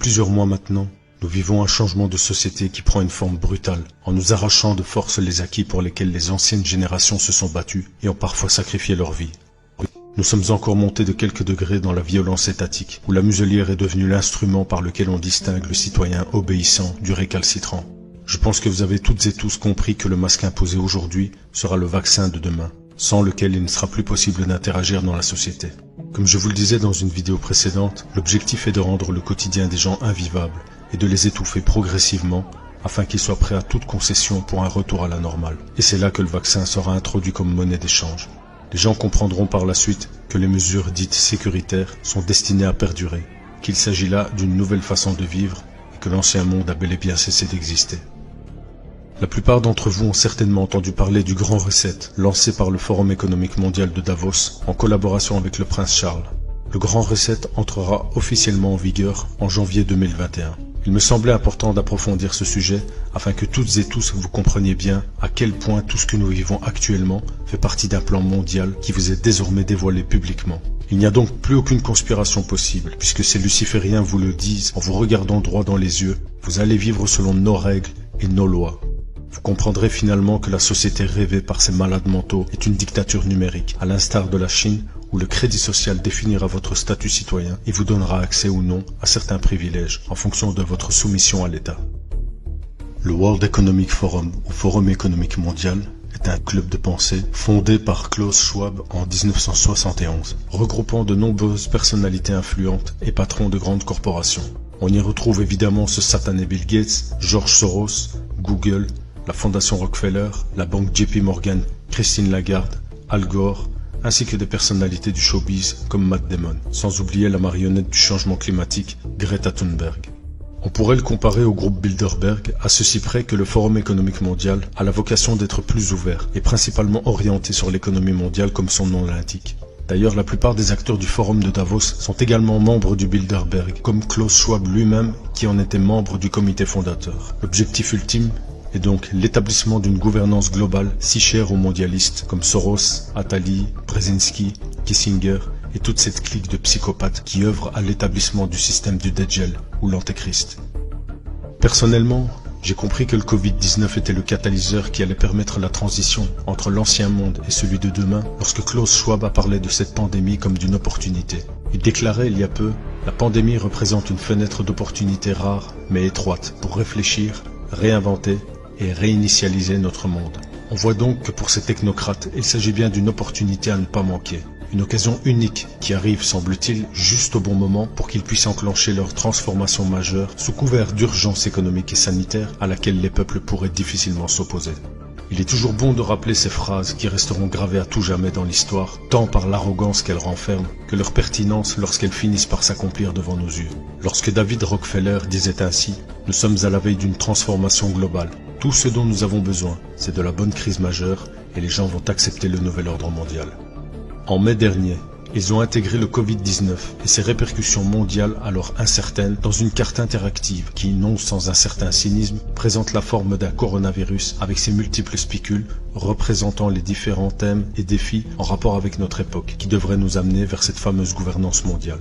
plusieurs mois maintenant, nous vivons un changement de société qui prend une forme brutale, en nous arrachant de force les acquis pour lesquels les anciennes générations se sont battues et ont parfois sacrifié leur vie. Nous sommes encore montés de quelques degrés dans la violence étatique, où la muselière est devenue l'instrument par lequel on distingue le citoyen obéissant du récalcitrant. Je pense que vous avez toutes et tous compris que le masque imposé aujourd'hui sera le vaccin de demain, sans lequel il ne sera plus possible d'interagir dans la société. Comme je vous le disais dans une vidéo précédente, l'objectif est de rendre le quotidien des gens invivable et de les étouffer progressivement afin qu'ils soient prêts à toute concession pour un retour à la normale. Et c'est là que le vaccin sera introduit comme monnaie d'échange. Les gens comprendront par la suite que les mesures dites sécuritaires sont destinées à perdurer, qu'il s'agit là d'une nouvelle façon de vivre et que l'ancien monde a bel et bien cessé d'exister. La plupart d'entre vous ont certainement entendu parler du Grand Reset, lancé par le Forum économique mondial de Davos en collaboration avec le prince Charles. Le Grand Reset entrera officiellement en vigueur en janvier 2021. Il me semblait important d'approfondir ce sujet afin que toutes et tous vous compreniez bien à quel point tout ce que nous vivons actuellement fait partie d'un plan mondial qui vous est désormais dévoilé publiquement. Il n'y a donc plus aucune conspiration possible, puisque ces lucifériens vous le disent en vous regardant droit dans les yeux. Vous allez vivre selon nos règles et nos lois. Vous comprendrez finalement que la société rêvée par ces malades mentaux est une dictature numérique, à l'instar de la Chine, où le crédit social définira votre statut citoyen et vous donnera accès ou non à certains privilèges en fonction de votre soumission à l'État. Le World Economic Forum, ou Forum économique mondial, est un club de pensée fondé par Klaus Schwab en 1971, regroupant de nombreuses personnalités influentes et patrons de grandes corporations. On y retrouve évidemment ce satané Bill Gates, George Soros, Google, la Fondation Rockefeller, la banque JP Morgan, Christine Lagarde, Al Gore, ainsi que des personnalités du showbiz comme Matt Damon, sans oublier la marionnette du changement climatique, Greta Thunberg. On pourrait le comparer au groupe Bilderberg, à ceci près que le Forum économique mondial a la vocation d'être plus ouvert et principalement orienté sur l'économie mondiale comme son nom l'indique. D'ailleurs, la plupart des acteurs du Forum de Davos sont également membres du Bilderberg, comme Klaus Schwab lui-même qui en était membre du comité fondateur. L'objectif ultime est donc l'établissement d'une gouvernance globale si chère aux mondialistes comme Soros, Attali, Brzezinski, Kissinger et toute cette clique de psychopathes qui œuvrent à l'établissement du système du Dajjal ou l'Antéchrist. Personnellement, j'ai compris que le Covid-19 était le catalyseur qui allait permettre la transition entre l'ancien monde et celui de demain lorsque Klaus Schwab a parlé de cette pandémie comme d'une opportunité. Il déclarait il y a peu « La pandémie représente une fenêtre d'opportunité rare mais étroite pour réfléchir, réinventer et réinitialiser notre monde. » On voit donc que pour ces technocrates, il s'agit bien d'une opportunité à ne pas manquer. Une occasion unique qui arrive, semble-t-il, juste au bon moment pour qu'ils puissent enclencher leur transformation majeure sous couvert d'urgence économique et sanitaire à laquelle les peuples pourraient difficilement s'opposer. Il est toujours bon de rappeler ces phrases qui resteront gravées à tout jamais dans l'histoire, tant par l'arrogance qu'elles renferment que leur pertinence lorsqu'elles finissent par s'accomplir devant nos yeux. Lorsque David Rockefeller disait ainsi « Nous sommes à la veille d'une transformation globale. Tout ce dont nous avons besoin, c'est de la bonne crise majeure et les gens vont accepter le nouvel ordre mondial. » En mai dernier, ils ont intégré le Covid-19 et ses répercussions mondiales alors incertaines dans une carte interactive qui, non sans un certain cynisme, présente la forme d'un coronavirus avec ses multiples spicules représentant les différents thèmes et défis en rapport avec notre époque qui devraient nous amener vers cette fameuse gouvernance mondiale.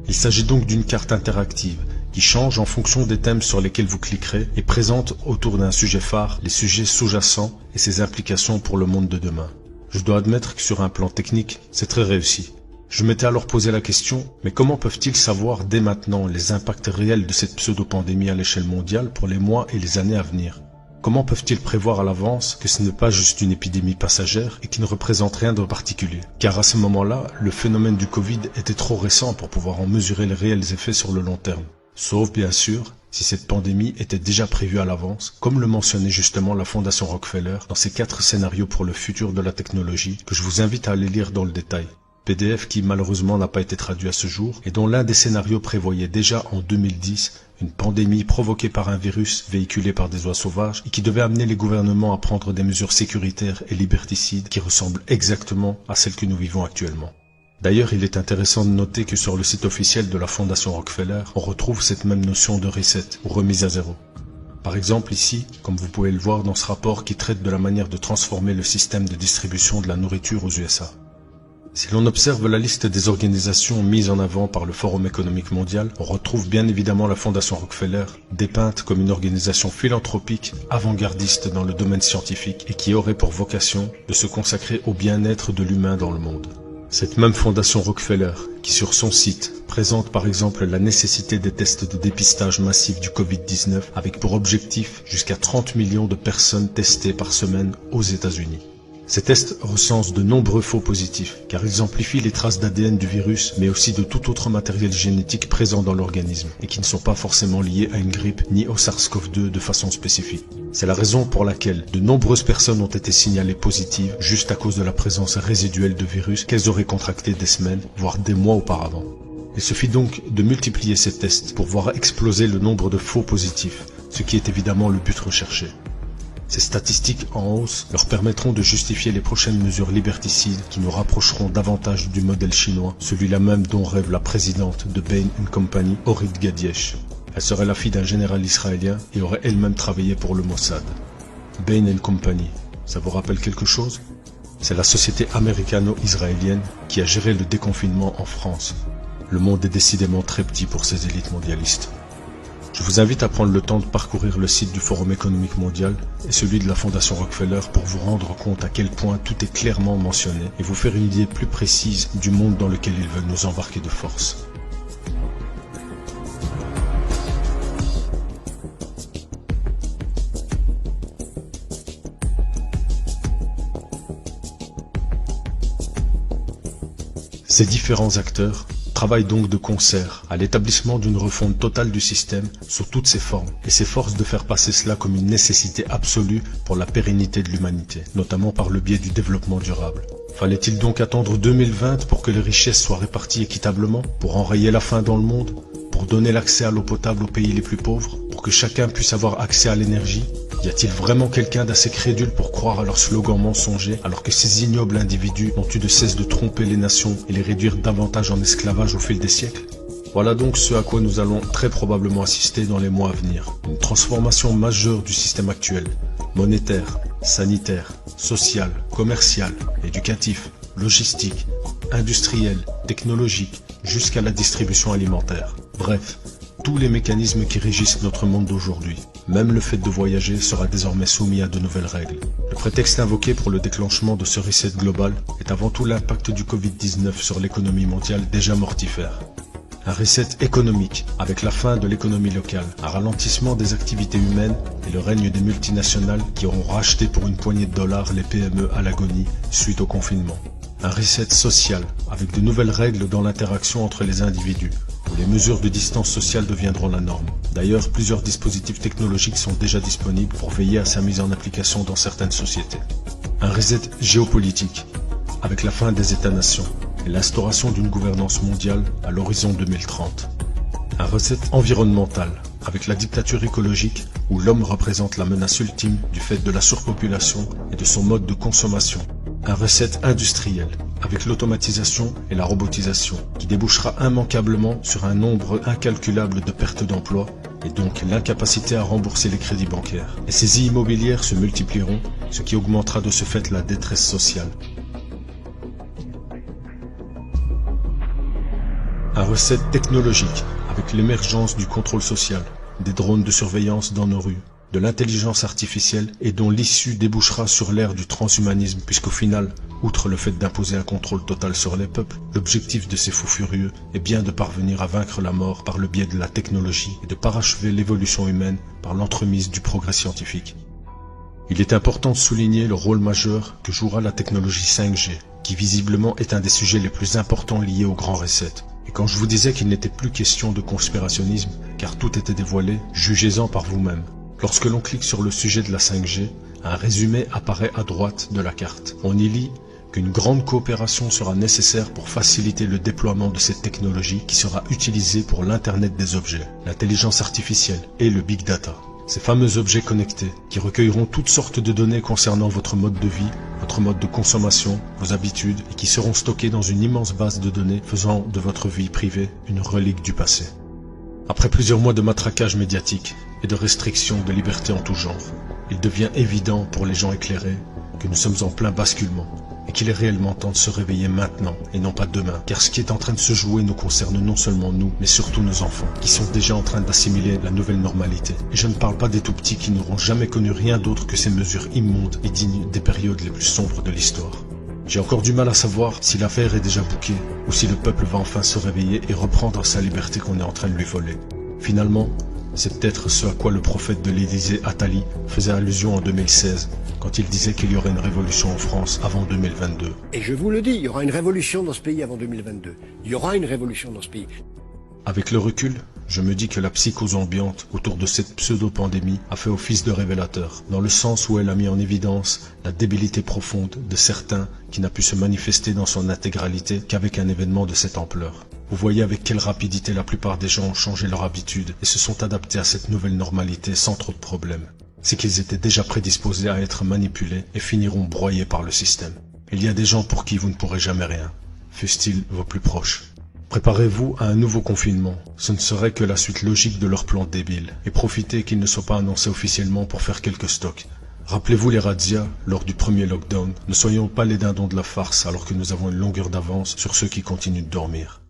Il s'agit donc d'une carte interactive qui change en fonction des thèmes sur lesquels vous cliquerez et présente autour d'un sujet phare les sujets sous-jacents et ses implications pour le monde de demain. Je dois admettre que sur un plan technique, c'est très réussi. Je m'étais alors posé la question, mais comment peuvent-ils savoir dès maintenant les impacts réels de cette pseudo-pandémie à l'échelle mondiale pour les mois et les années à venir? Comment peuvent-ils prévoir à l'avance que ce n'est pas juste une épidémie passagère et qui ne représente rien de particulier? Car à ce moment-là, le phénomène du Covid était trop récent pour pouvoir en mesurer les réels effets sur le long terme. Sauf bien sûr, si cette pandémie était déjà prévue à l'avance, comme le mentionnait justement la Fondation Rockefeller dans ses 4 scénarios pour le futur de la technologie, que je vous invite à aller lire dans le détail. PDF qui malheureusement n'a pas été traduit à ce jour, et dont l'un des scénarios prévoyait déjà en 2010 une pandémie provoquée par un virus véhiculé par des oies sauvages et qui devait amener les gouvernements à prendre des mesures sécuritaires et liberticides qui ressemblent exactement à celles que nous vivons actuellement. D'ailleurs, il est intéressant de noter que sur le site officiel de la Fondation Rockefeller, on retrouve cette même notion de reset, ou remise à zéro. Par exemple ici, comme vous pouvez le voir dans ce rapport qui traite de la manière de transformer le système de distribution de la nourriture aux USA. Si l'on observe la liste des organisations mises en avant par le Forum économique mondial, on retrouve bien évidemment la Fondation Rockefeller, dépeinte comme une organisation philanthropique avant-gardiste dans le domaine scientifique et qui aurait pour vocation de se consacrer au bien-être de l'humain dans le monde. Cette même Fondation Rockefeller, qui sur son site présente par exemple la nécessité des tests de dépistage massif du Covid-19 avec pour objectif jusqu'à 30 millions de personnes testées par semaine aux États-Unis. Ces tests recensent de nombreux faux positifs, car ils amplifient les traces d'ADN du virus, mais aussi de tout autre matériel génétique présent dans l'organisme, et qui ne sont pas forcément liés à une grippe ni au SARS-CoV-2 de façon spécifique. C'est la raison pour laquelle de nombreuses personnes ont été signalées positives, juste à cause de la présence résiduelle de virus qu'elles auraient contracté des semaines, voire des mois auparavant. Il suffit donc de multiplier ces tests pour voir exploser le nombre de faux positifs, ce qui est évidemment le but recherché. Ces statistiques en hausse leur permettront de justifier les prochaines mesures liberticides qui nous rapprocheront davantage du modèle chinois, celui-là même dont rêve la présidente de Bain & Company, Orit Ghadiech. Elle serait la fille d'un général israélien et aurait elle-même travaillé pour le Mossad. Bain & Company, ça vous rappelle quelque chose? C'est la société américano-israélienne qui a géré le déconfinement en France. Le monde est décidément très petit pour ces élites mondialistes. Je vous invite à prendre le temps de parcourir le site du Forum économique mondial et celui de la Fondation Rockefeller pour vous rendre compte à quel point tout est clairement mentionné et vous faire une idée plus précise du monde dans lequel ils veulent nous embarquer de force. Ces différents acteurs travaillent donc de concert à l'établissement d'une refonte totale du système sous toutes ses formes et s'efforcent de faire passer cela comme une nécessité absolue pour la pérennité de l'humanité, notamment par le biais du développement durable. Fallait-il donc attendre 2020 pour que les richesses soient réparties équitablement, pour enrayer la faim dans le monde, pour donner l'accès à l'eau potable aux pays les plus pauvres, pour que chacun puisse avoir accès à l'énergie? Y a-t-il vraiment quelqu'un d'assez crédule pour croire à leurs slogans mensongers alors que ces ignobles individus n'ont eu de cesse de tromper les nations et les réduire davantage en esclavage au fil des siècles? Voilà donc ce à quoi nous allons très probablement assister dans les mois à venir. Une transformation majeure du système actuel, monétaire, sanitaire, social, commercial, éducatif, logistique, industriel, technologique, jusqu'à la distribution alimentaire. Bref, tous les mécanismes qui régissent notre monde d'aujourd'hui. Même le fait de voyager sera désormais soumis à de nouvelles règles. Le prétexte invoqué pour le déclenchement de ce reset global est avant tout l'impact du Covid-19 sur l'économie mondiale déjà mortifère. Un reset économique, avec la fin de l'économie locale, un ralentissement des activités humaines et le règne des multinationales qui auront racheté pour une poignée de dollars les PME à l'agonie suite au confinement. Un reset social, avec de nouvelles règles dans l'interaction entre les individus, où les mesures de distance sociale deviendront la norme. D'ailleurs, plusieurs dispositifs technologiques sont déjà disponibles pour veiller à sa mise en application dans certaines sociétés. Un reset géopolitique, avec la fin des États-nations et l'instauration d'une gouvernance mondiale à l'horizon 2030. Un reset environnemental, avec la dictature écologique où l'homme représente la menace ultime du fait de la surpopulation et de son mode de consommation. Un reset industriel, avec l'automatisation et la robotisation, qui débouchera immanquablement sur un nombre incalculable de pertes d'emplois et donc l'incapacité à rembourser les crédits bancaires. Les saisies immobilières se multiplieront, ce qui augmentera de ce fait la détresse sociale. Un reset technologique, avec l'émergence du contrôle social, des drones de surveillance dans nos rues, de l'intelligence artificielle et dont l'issue débouchera sur l'ère du transhumanisme puisqu'au final, outre le fait d'imposer un contrôle total sur les peuples, l'objectif de ces fous furieux est bien de parvenir à vaincre la mort par le biais de la technologie et de parachever l'évolution humaine par l'entremise du progrès scientifique. Il est important de souligner le rôle majeur que jouera la technologie 5G, qui visiblement est un des sujets les plus importants liés au grand reset. Et quand je vous disais qu'il n'était plus question de conspirationnisme, car tout était dévoilé, jugez-en par vous-même. Lorsque l'on clique sur le sujet de la 5G, un résumé apparaît à droite de la carte. On y lit qu'une grande coopération sera nécessaire pour faciliter le déploiement de cette technologie qui sera utilisée pour l'Internet des objets, l'intelligence artificielle et le big data. Ces fameux objets connectés qui recueilleront toutes sortes de données concernant votre mode de vie, votre mode de consommation, vos habitudes et qui seront stockés dans une immense base de données faisant de votre vie privée une relique du passé. Après plusieurs mois de matraquage médiatique et de restrictions de liberté en tout genre, il devient évident pour les gens éclairés que nous sommes en plein basculement et qu'il est réellement temps de se réveiller maintenant et non pas demain, car ce qui est en train de se jouer nous concerne non seulement nous, mais surtout nos enfants, qui sont déjà en train d'assimiler la nouvelle normalité. Et je ne parle pas des tout-petits qui n'auront jamais connu rien d'autre que ces mesures immondes et dignes des périodes les plus sombres de l'histoire. J'ai encore du mal à savoir si l'affaire est déjà bouquée, ou si le peuple va enfin se réveiller et reprendre sa liberté qu'on est en train de lui voler. Finalement, c'est peut-être ce à quoi le prophète de l'Élysée, Attali, faisait allusion en 2016, quand il disait qu'il y aurait une révolution en France avant 2022. Et je vous le dis, il y aura une révolution dans ce pays avant 2022. Il y aura une révolution dans ce pays. Avec le recul, je me dis que la psychose ambiante autour de cette pseudo-pandémie a fait office de révélateur, dans le sens où elle a mis en évidence la débilité profonde de certains qui n'a pu se manifester dans son intégralité qu'avec un événement de cette ampleur. Vous voyez avec quelle rapidité la plupart des gens ont changé leur habitude et se sont adaptés à cette nouvelle normalité sans trop de problèmes. C'est qu'ils étaient déjà prédisposés à être manipulés et finiront broyés par le système. Il y a des gens pour qui vous ne pourrez jamais rien, fussent-ils vos plus proches. Préparez-vous à un nouveau confinement, ce ne serait que la suite logique de leur plan débile, et profitez qu'il ne soit pas annoncé officiellement pour faire quelques stocks. Rappelez-vous les razzias lors du premier lockdown, ne soyons pas les dindons de la farce alors que nous avons une longueur d'avance sur ceux qui continuent de dormir.